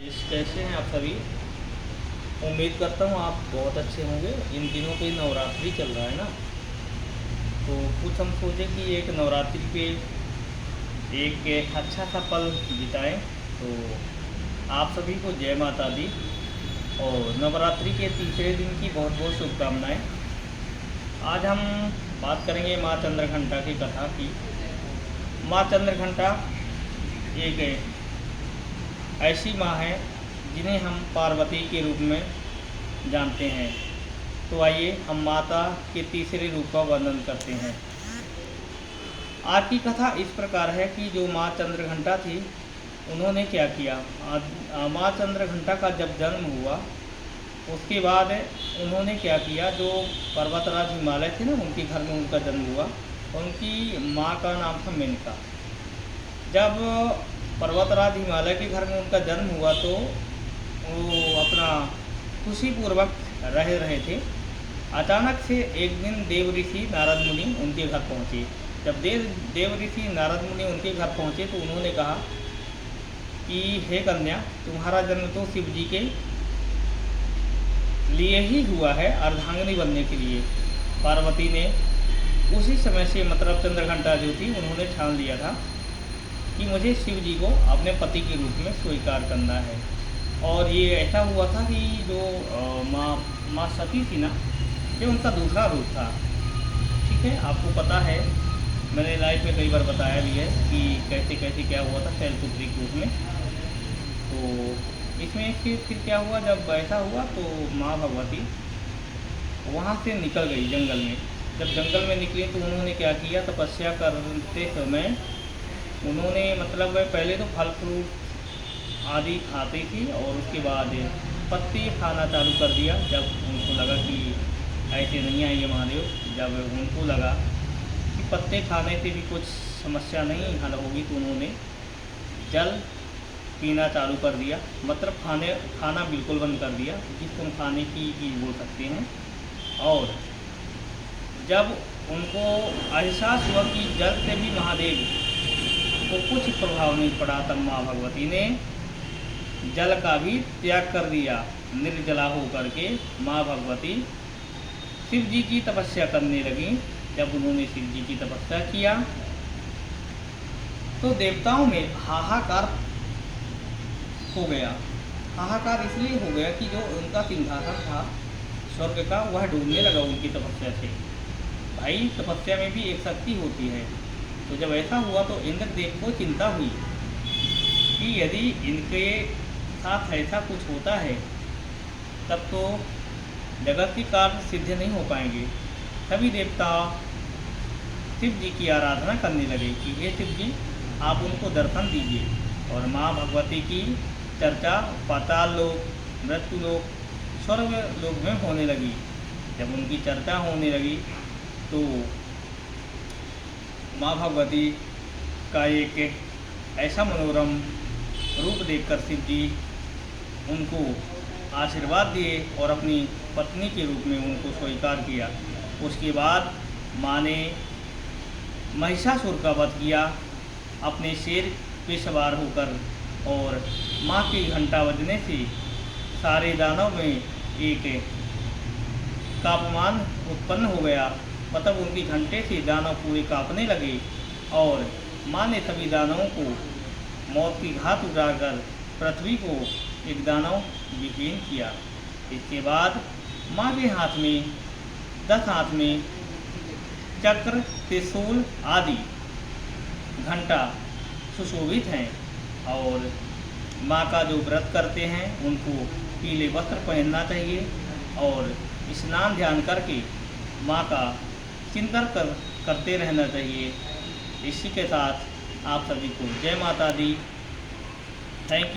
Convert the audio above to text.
कैसे हैं आप सभी। उम्मीद करता हूँ आप बहुत अच्छे होंगे। इन दिनों पे नवरात्रि चल रहा है ना, तो कुछ हम सोचे कि एक नवरात्रि पे एक अच्छा सा पल बिताएं। तो आप सभी को जय माता दी और नवरात्रि के तीसरे दिन की बहुत बहुत शुभकामनाएं। आज हम बात करेंगे माँ चंद्रघंटा की कथा की। माँ चंद्रघंटा एक ऐसी माँ है जिन्हें हम पार्वती के रूप में जानते हैं। तो आइए हम माता के तीसरे रूप का वर्णन करते हैं। आज की कथा इस प्रकार है कि जो माँ चंद्रघंटा थी उन्होंने क्या किया। माँ चंद्रघंटा का जब जन्म हुआ उसके बाद उन्होंने क्या किया, जो पर्वतराज हिमालय थे ना, उनके घर में उनका जन्म हुआ। उनकी माँ का नाम था मेनका। जब पर्वतराज हिमालय के घर में उनका जन्म हुआ तो वो अपना खुशीपूर्वक रह रहे थे। अचानक से एक दिन देव ऋषि नारद मुनि उनके घर पहुँचे। जब देव ऋषि नारद मुनि उनके घर पहुँचे तो उन्होंने कहा कि हे कन्या, तुम्हारा जन्म तो शिव जी के लिए ही हुआ है, अर्धांगिनी बनने के लिए। पार्वती ने उसी समय से, मतलब चंद्रघंटा जो थी, उन्होंने ठान लिया था कि मुझे शिव जी को अपने पति के रूप में स्वीकार करना है। और ये ऐसा हुआ था कि जो माँ सती थी ना, ये उनका दूसरा रूप था। ठीक है, आपको पता है, मैंने लाइफ में कई बार बताया भी है कि कैसे कैसे क्या हुआ था शैलपुत्री के रूप में। तो इसमें फिर क्या हुआ, जब ऐसा हुआ तो माँ भगवती वहाँ से निकल गई जंगल में। जब जंगल में निकली तो उन्होंने क्या किया, तपस्या करते समय उन्होंने, मतलब पहले तो फल फ्रूट आदि खाती थी और उसके बाद पत्ती खाना चालू कर दिया। जब उनको लगा कि ऐसे नहीं आएंगे महादेव, जब उनको लगा कि पत्ते खाने से भी कुछ समस्या नहीं हल होगी, तो उन्होंने जल पीना चालू कर दिया। मतलब खाना बिल्कुल बंद कर दिया, जिसको हम खाने की चीज़ बोल सकते हैं। और जब उनको एहसास हुआ कि जल से भी महादेव को कुछ प्रभाव नहीं पड़ा, तब माँ भगवती ने जल का भी त्याग कर दिया। निर्जला हो करके माँ भगवती शिव जी की तपस्या करने लगी। जब उन्होंने शिव जी की तपस्या किया तो देवताओं में हाहाकार हो गया। हाहाकार इसलिए हो गया कि जो उनका सिंहासन था स्वर्ग का, वह डूबने लगा उनकी तपस्या से। भाई, तपस्या में भी एक शक्ति होती है। तो जब ऐसा हुआ तो इंद्रदेव को चिंता हुई कि यदि इनके साथ ऐसा कुछ होता है तब तो जगत की कार्य सिद्ध नहीं हो पाएंगे। सभी देवता शिव जी की आराधना करने लगे कि हे शिव जी, आप उनको दर्शन दीजिए। और माँ भगवती की चर्चा पाताल लोक, मृत्यु लोक, स्वर्ग लोक में होने लगी। जब उनकी चर्चा होने लगी तो माँ भगवती का एक ऐसा मनोरम रूप देखकर शिव जी उनको आशीर्वाद दिए और अपनी पत्नी के रूप में उनको स्वीकार किया। उसके बाद माँ ने महिषासुर का वध किया अपने शेर पे सवार होकर। और माँ की घंटा बजने से सारे दानव में एक तापमान उत्पन्न हो गया। मतलब उनकी घंटे से दानव पूरे कांपने लगे और माँ ने सभी दानवों को मौत की घात उतारकर पृथ्वी को एक दानव विहीन किया। इसके बाद माँ के हाथ में 10 हाथ में चक्र, त्रिशूल आदि घंटा सुशोभित हैं। और माँ का जो व्रत करते हैं उनको पीले वस्त्र पहनना चाहिए और स्नान ध्यान करके माँ का चिंतन करते रहना चाहिए। इसी के साथ आप सभी को जय माता दी। Thank you.